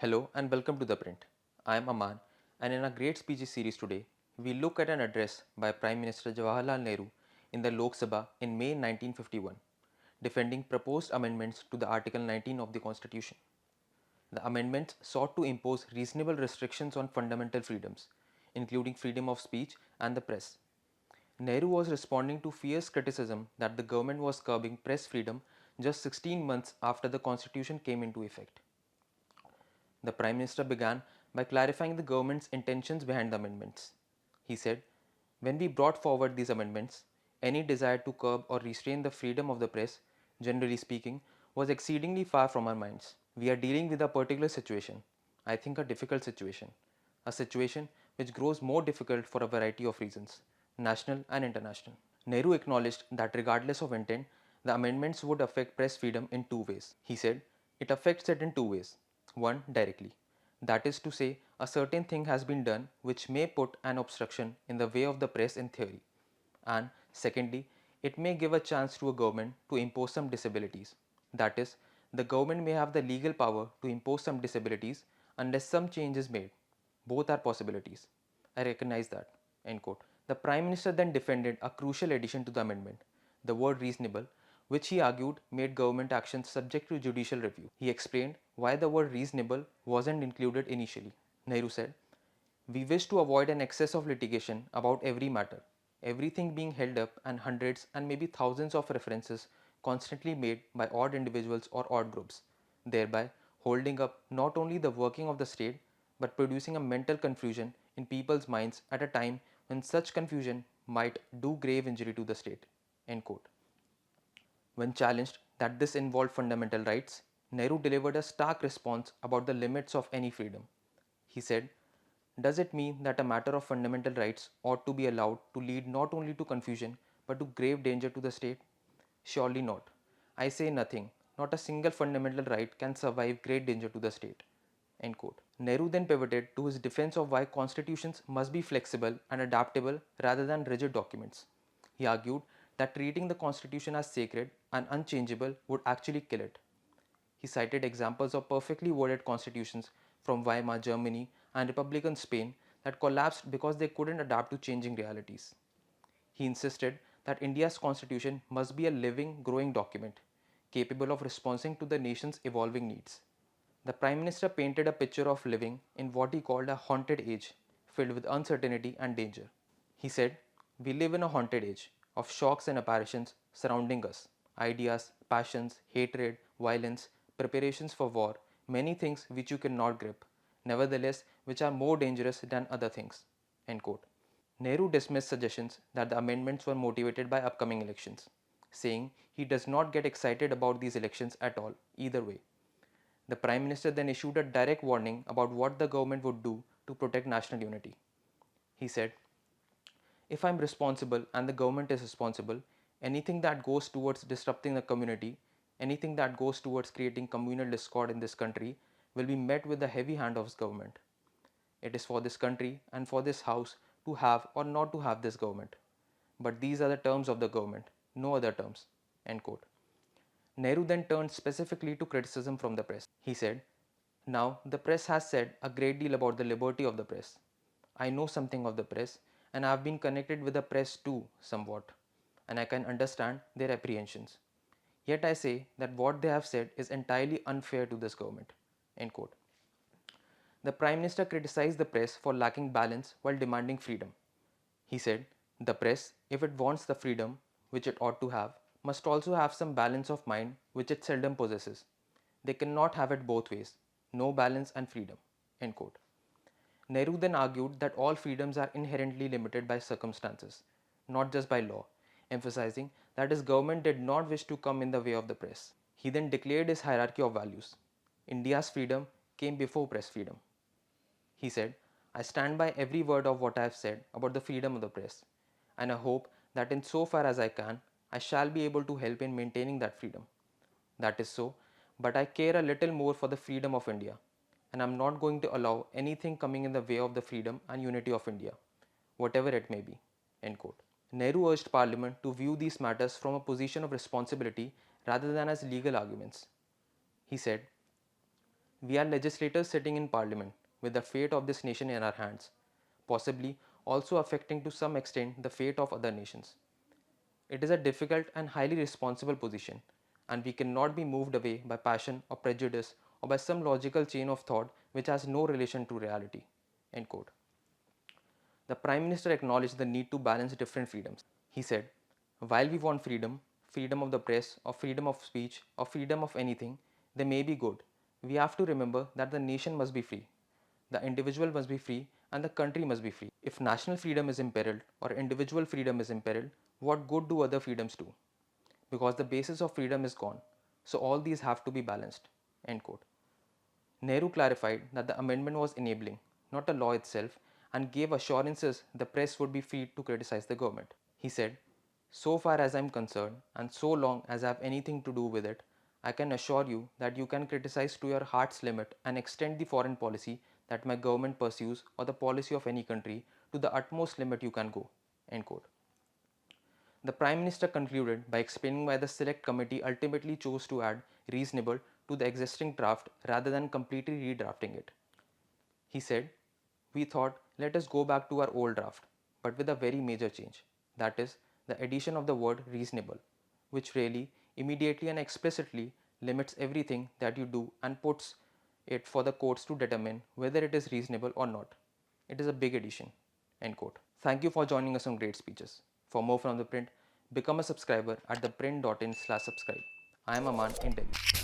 Hello and welcome to ThePrint. I am Aamaan, and in our great speeches series today, we look at an address by Prime Minister Jawaharlal Nehru in the Lok Sabha in May 1951, defending proposed amendments to the Article 19 of the Constitution. The amendments sought to impose reasonable restrictions on fundamental freedoms, including freedom of speech and the press. Nehru was responding to fierce criticism that the government was curbing press freedom just 16 months after the Constitution came into effect. The Prime Minister began by clarifying the government's intentions behind the amendments. He said, "When we brought forward these amendments, any desire to curb or restrain the freedom of the press, generally speaking, was exceedingly far from our minds. We are dealing with a particular situation, I think a difficult situation, a situation which grows more difficult for a variety of reasons, national and international." Nehru acknowledged that regardless of intent, the amendments would affect press freedom in two ways. He said, "It affects it in two ways. One, directly. That is to say, a certain thing has been done which may put an obstruction in the way of the press in theory. And secondly, it may give a chance to a government to impose some disabilities. That is, the government may have the legal power to impose some disabilities unless some change is made. Both are possibilities. I recognize that." End quote. The Prime Minister then defended a crucial addition to the amendment, the word reasonable, which he argued made government actions subject to judicial review. He explained why the word reasonable wasn't included initially. Nehru said, "We wish to avoid an excess of litigation about every matter, everything being held up and hundreds and maybe thousands of references constantly made by odd individuals or odd groups, thereby holding up not only the working of the state but producing a mental confusion in people's minds at a time when such confusion might do grave injury to the state." End quote. When challenged that this involved fundamental rights, Nehru delivered a stark response about the limits of any freedom. He said, "Does it mean that a matter of fundamental rights ought to be allowed to lead not only to confusion but to grave danger to the state? Surely not. I say nothing, not a single fundamental right can survive great danger to the state." End quote. Nehru then pivoted to his defense of why constitutions must be flexible and adaptable rather than rigid documents. He argued that treating the constitution as sacred and unchangeable would actually kill it. He cited examples of perfectly worded constitutions from Weimar Germany and Republican Spain that collapsed because they couldn't adapt to changing realities. He insisted that India's constitution must be a living, growing document, capable of responding to the nation's evolving needs. The Prime Minister painted a picture of living in what he called a haunted age, filled with uncertainty and danger. He said, "We live in a haunted age of shocks and apparitions surrounding us, ideas, passions, hatred, violence, preparations for war, many things which you cannot grip, nevertheless, which are more dangerous than other things." End quote. Nehru dismissed suggestions that the amendments were motivated by upcoming elections, saying he does not get excited about these elections at all, either way. The Prime Minister then issued a direct warning about what the government would do to protect national unity. He said, "If I am responsible and the government is responsible, anything that goes towards disrupting the community, anything that goes towards creating communal discord in this country, will be met with the heavy hand of this government. It is for this country and for this House to have or not to have this government. But these are the terms of the government, no other terms." End quote. Nehru then turned specifically to criticism from the press. He said, "Now, the press has said a great deal about the liberty of the press. I know something of the press, and I have been connected with the press too, somewhat, and I can understand their apprehensions. Yet I say that what they have said is entirely unfair to this government." End quote. The Prime Minister criticized the press for lacking balance while demanding freedom. He said, "The press, if it wants the freedom, which it ought to have, must also have some balance of mind, which it seldom possesses. They cannot have it both ways, no balance and freedom." End quote. Nehru then argued that all freedoms are inherently limited by circumstances, not just by law, emphasizing that his government did not wish to come in the way of the press. He then declared his hierarchy of values. India's freedom came before press freedom. He said, "I stand by every word of what I have said about the freedom of the press, and I hope that in so far as I can, I shall be able to help in maintaining that freedom. That is so, but I care a little more for the freedom of India, and I am not going to allow anything coming in the way of the freedom and unity of India, whatever it may be." End quote. Nehru urged Parliament to view these matters from a position of responsibility rather than as legal arguments. He said, We are legislators sitting in parliament with the fate of this nation in our hands, possibly also affecting to some extent the fate of other nations. It is a difficult and highly responsible position, and we cannot be moved away by passion or prejudice or by some logical chain of thought which has no relation to reality. End quote. The Prime Minister acknowledged the need to balance different freedoms. He said, while we want freedom, freedom of the press, or freedom of speech, or freedom of anything, they may be good. We have to remember that the nation must be free, the individual must be free, and the country must be free. If national freedom is imperiled or individual freedom is imperiled, what good do other freedoms do? Because the basis of freedom is gone. So all these have to be balanced. End quote. Nehru clarified that the amendment was enabling, not a law itself, and gave assurances the press would be free to criticize the government. He said, so far as I am concerned, and so long as I have anything to do with it, I can assure you that you can criticize to your heart's limit and extend the foreign policy that my government pursues or the policy of any country to the utmost limit you can go. End quote. The Prime Minister concluded by explaining why the Select Committee ultimately chose to add reasonable to the existing draft rather than completely redrafting it. He said, we thought, let us go back to our old draft, but with a very major change. That is, the addition of the word reasonable, which really, immediately and explicitly limits everything that you do and puts it for the courts to determine whether it is reasonable or not. It is a big addition. End quote. Thank you for joining us on Great Speeches. For more from The Print, become a subscriber at theprint.in/subscribe. I am Aamaan in Delhi.